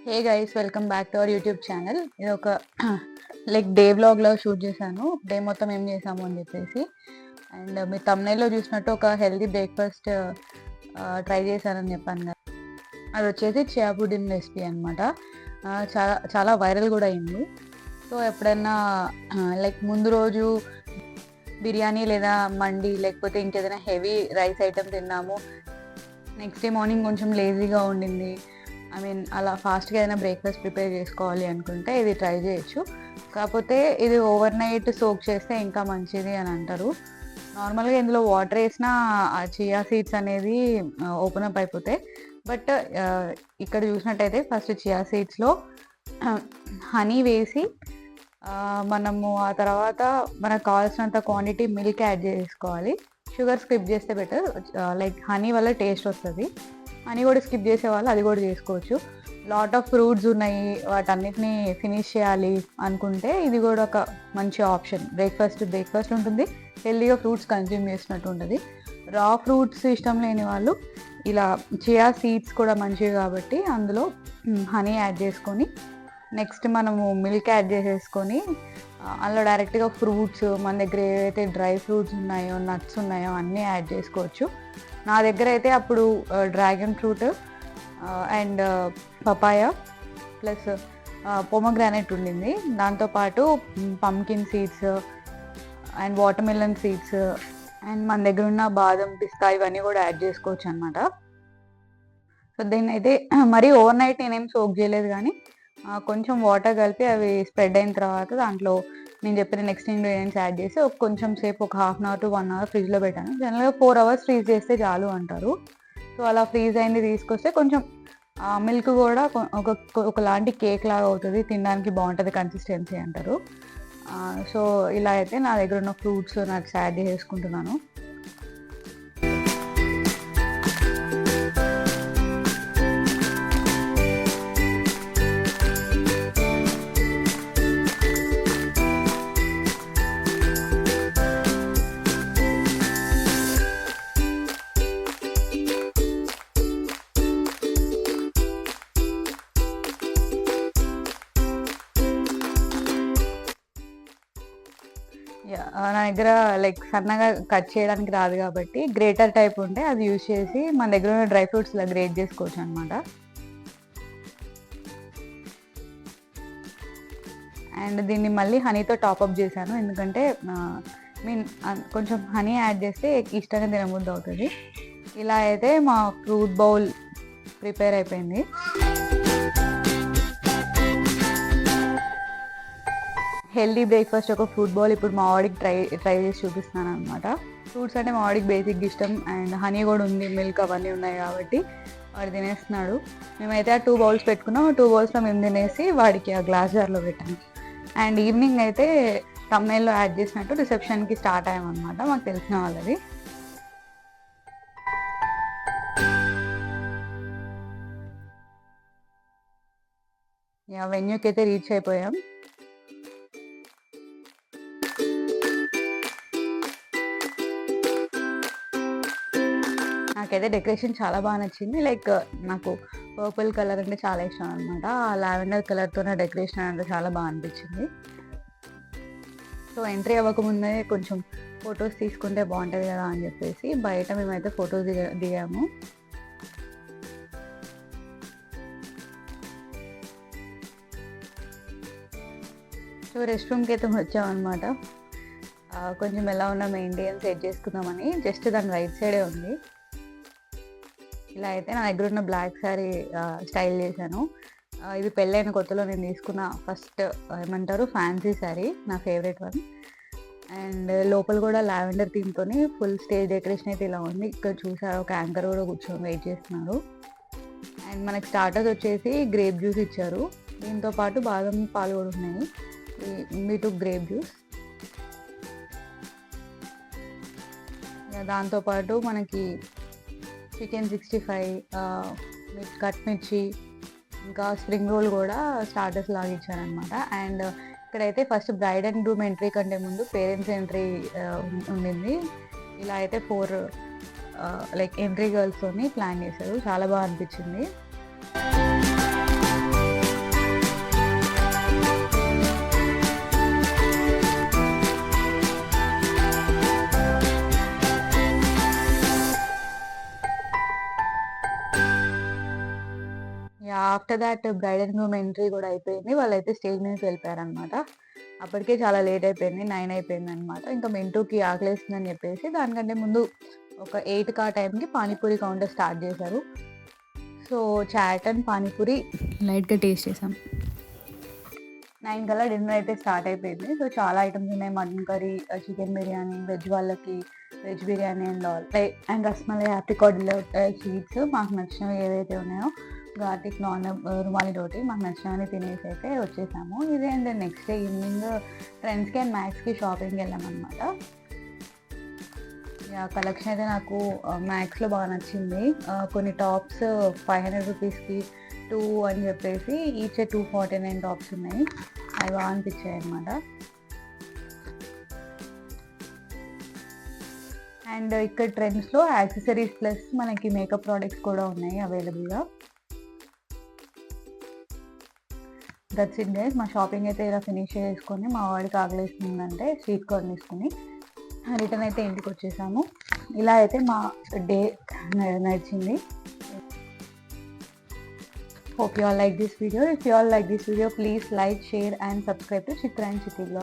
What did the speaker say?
Hey guys, welcome back to our YouTube channel. ఇది ఒక like day వ్లాగ్లో shoot చేశాను. డే మొత్తం ఏం చేసాము అని చెప్పేసి. అండ్ మీ తమ్నైల్లో చూసినట్టు ఒక హెల్దీ బ్రేక్ఫాస్ట్ ట్రై చేశానని చెప్పాను కదా. అది వచ్చేసి చియా పుడిన్ రెసిపీ అనమాట. చాలా చాలా వైరల్ కూడా అయింది. సో ఎప్పుడైనా లైక్ ముందు రోజు బిర్యానీ లేదా మండి లేకపోతే ఇంకేదైనా హెవీ రైస్ ఐటమ్ తిన్నాము, నెక్స్ట్ డే మార్నింగ్ కొంచెం లేజీగా ఉండింది, అలా ఫాస్ట్గా ఏదైనా బ్రేక్ఫాస్ట్ ప్రిపేర్ చేసుకోవాలి అనుకుంటే ఇది ట్రై చేయొచ్చు. కాకపోతే ఇది ఓవర్ నైట్ సోక్ చేస్తే ఇంకా మంచిది అని అంటారు. నార్మల్గా ఇందులో వాటర్ వేసినా ఆ చియా సీడ్స్ అనేది ఓపెన్ అప్ అయిపోతాయి. బట్ ఇక్కడ చూసినట్టయితే ఫస్ట్ చియా సీడ్స్లో హనీ వేసి మనము ఆ తర్వాత మనకు కావాల్సినంత క్వాంటిటీ మిల్క్ యాడ్ చేసుకోవాలి. షుగర్ స్కిప్ చేస్తే బెటర్, లైక్ హనీ వల్ల టేస్ట్ వస్తుంది. హనీ కూడా స్కిప్ చేసే వాళ్ళు అది కూడా చేసుకోవచ్చు. లాట్ ఆఫ్ ఫ్రూట్స్ ఉన్నాయి, వాటన్నిటిని ఫినిష్ చేయాలి అనుకుంటే ఇది కూడా ఒక మంచి ఆప్షన్. బ్రేక్ఫాస్ట్ ఉంటుంది, హెల్దీగా ఫ్రూట్స్ కన్జ్యూమ్ చేసినట్టు ఉంటుంది. రా ఫ్రూట్స్ ఇష్టం లేని వాళ్ళు ఇలా చియా సీడ్స్ కూడా మంచివి కాబట్టి అందులో హనీ యాడ్ చేసుకొని నెక్స్ట్ మనము మిల్క్ యాడ్ చేసేసుకొని అందులో డైరెక్ట్గా ఫ్రూట్స్, మన దగ్గర ఏవైతే డ్రై ఫ్రూట్స్ ఉన్నాయో నట్స్ ఉన్నాయో అన్నీ యాడ్ చేసుకోవచ్చు. నా దగ్గర అయితే అప్పుడు dragon fruit and papaya plus pomegranate ఉండింది. దాంతోపాటు pumpkin seeds and watermelon seeds and మన దగ్గర ఉన్న బాదం, పిస్తా ఇవన్నీ కూడా యాడ్ చేసుకోవచ్చు అనమాట. సో దీన్ని అయితే మరీ ఓవర్ నైట్ నేనేం సోక్ చేయలేదు, కానీ కొంచెం వాటర్ కలిపి అవి స్ప్రెడ్ అయిన తర్వాత దాంట్లో నేను చెప్పిన నెక్స్ట్ ఇంగ్రీడియంట్స్ యాడ్ చేసి కొంచెం సేపు ఒక 1/2 అవర్ టు 1 అవర్ ఫ్రిడ్జ్లో పెట్టాను. జనరల్గా 4 అవర్స్ ఫ్రీజ్ చేస్తే చాలు అంటారు. సో అలా ఫ్రీజ్ అయింది తీసుకొస్తే కొంచెం మిల్క్ కూడా ఒకలాంటి కేక్ లాగా అవుతుంది, తినడానికి బాగుంటుంది కన్సిస్టెన్సీ అంటారు. సో ఇలా అయితే నా దగ్గర ఉన్న ఫ్రూట్స్ నట్స్ యాడ్ చేసుకుంటున్నాను. నా దగ్గర లైక్ సన్నగా కట్ చేయడానికి రాదు కాబట్టి గ్రేటర్ టైప్ ఉంటే అది యూజ్ చేసి మన దగ్గర ఉన్న డ్రై ఫ్రూట్స్ ఇలా గ్రేట్ చేసుకోవచ్చు అనమాట. అండ్ దీన్ని మళ్ళీ హనీతో టాప్అప్ చేశాను, ఎందుకంటే కొంచెం హనీ యాడ్ చేస్తే ఇష్టంగా తినబుద్ధి అవుతుంది. ఇలా అయితే మా ఫ్రూట్ బౌల్ ప్రిపేర్ అయిపోయింది. హెల్దీ బ్రేక్ఫాస్ట్ ఒక ఫ్రూట్ బౌల్ ఇప్పుడు మా వాడికి ట్రై చేసి చూపిస్తున్నాను అనమాట. ఫ్రూట్స్ అంటే మా వాడికి బేసిక్ ఇష్టం, అండ్ హనీ కూడా ఉంది, మిల్క్ అవన్నీ ఉన్నాయి కాబట్టి వాడు తినేస్తున్నాడు. మేమైతే ఆ 2 బౌల్స్ పెట్టుకున్నాం. 2 బౌల్స్లో మేము తినేసి వాడికి ఆ గ్లాస్ జార్లో పెట్టాము. అండ్ ఈవినింగ్ అయితే తమ్నైల్లో యాడ్ చేసినట్టు రిసెప్షన్కి స్టార్ట్ అయ్యామన్నమాట, మాకు తెలిసిన వాళ్ళది. వెన్యూకి అయితే రీచ్ అయిపోయాం. నాకైతే డెకరేషన్ చాలా బాగా నచ్చింది. లైక్ నాకు పర్పుల్ కలర్ అంటే చాలా ఇష్టం అనమాట. ఆ లావెండర్ కలర్తోనే డెకరేషన్ అంటే చాలా బాగా అనిపించింది. సో ఎంట్రీ అవ్వకముందే కొంచెం ఫొటోస్ తీసుకుంటే బాగుంటుంది కదా అని చెప్పేసి బయట మేమైతే ఫొటోస్ దిగాము. సో రెస్ట్ రూమ్కి అయితే వచ్చామన్నమాట. కొంచెం ఎలా ఉన్న మెయింటైన్ సెట్ చేసుకుందామని. జస్ట్ దాని రైట్ సైడే ఉంది. ఇలా అయితే నా దగ్గర ఉన్న బ్లాక్ శారీ స్టైల్ చేశాను. ఇది పెళ్ళైన కొత్తలో నేను తీసుకున్న ఫస్ట్ ఫ్యాన్సీ శారీ, నా ఫేవరెట్ వన్. అండ్ లోపల కూడా లావెండర్ థీమ్తో ఫుల్ స్టేజ్ డెకరేషన్ అయితే ఇలా ఉంది. ఇక్కడ చూసారు, ఒక యాంకర్ కూడా కూర్చొని వెయిట్ చేస్తున్నారు. అండ్ మనకి స్టార్టర్స్ వచ్చేసి గ్రేప్ జ్యూస్ ఇచ్చారు, దీంతో పాటు బాదం పాలు కూడా ఉన్నాయి. మీ గ్రేప్ జ్యూస్. దాంతోపాటు మనకి చికెన్ 65, కట్ మిర్చి, ఇంకా స్ప్రింగ్ రోల్ కూడా స్టార్టర్స్ లాగా ఇచ్చారనమాట. అండ్ ఇక్కడైతే first bride and groom entry కంటే ముందు పేరెంట్స్ ఎంట్రీ ఉండింది. ఇలా అయితే 4 లైక్ ఎంట్రీ గర్ల్స్తోని ప్లాన్ చేశారు, చాలా బాగా అనిపించింది. After that bride and groom entry కూడా అయిపోయింది. వాళ్ళైతే స్టేజ్ మీదకి వెళ్ళిపోయారనమాట. అప్పటికే చాలా లేట్ అయిపోయింది. 9 అయిపోయిందనమాట. ఇంకా మింటూకి ఆకలేస్తుందని చెప్పేసి దానికంటే ముందు ఒక 8కి ఆ టైంకి పానీపూరి కౌంటర్ స్టార్ట్ చేశారు. సో చాట్ అండ్ పానీపూరి లైట్‌గా టేస్ట్ చేసాం. 9 కల్లా డిన్నర్ అయితే స్టార్ట్ అయిపోయింది. సో చాలా ఐటమ్స్ ఉన్నాయి. Mutton curry, chicken biryani, veg వాళ్ళకి veg biryani and all. And rasmalai, apricot sweets మాకు నచ్చినవి ఏవైతే ఉన్నాయో గార్లిక్ నాన్, రుమాలి రోటీ మాకు నచ్చినవన్నీ తినేసి అయితే వచ్చేసాము. ఇది అండ్ నెక్స్ట్ డే ఈవినింగ్ ట్రెండ్స్‌కి అండ్ మ్యాక్స్‌కి షాపింగ్‌కి వెళ్ళామన్నమాట. కలెక్షన్ అయితే నాకు మ్యాక్స్‌లో బాగా నచ్చింది. కొన్ని టాప్స్ 500 రూపీస్‌కి 2 అని చెప్పేసి ఈచ్ 249 టాప్స్ ఉన్నాయి. అవి బాగా అనిపించాయి అనమాట. అండ్ ఇక్కడ ట్రెండ్స్‌లో యాక్సెసరీస్ ప్లస్ మనకి మేకప్ ప్రోడక్ట్స్ కూడా ఉన్నాయి అవైలబుల్‌గా. That's it guys. మా షాపింగ్ అయితే ఇలా ఫినిష్ చేసుకొని మా వాడికి ఆకలేస్తుందంటే స్వీట్ కార్న్ తీసుకుని రిటర్న్ అయితే ఇంటికి వచ్చేసాము. ఇలా అయితే మా డే నడిచింది. Hope you all like this video. If you all like this video, please like, share and subscribe to Chitra and Chiti Vlog.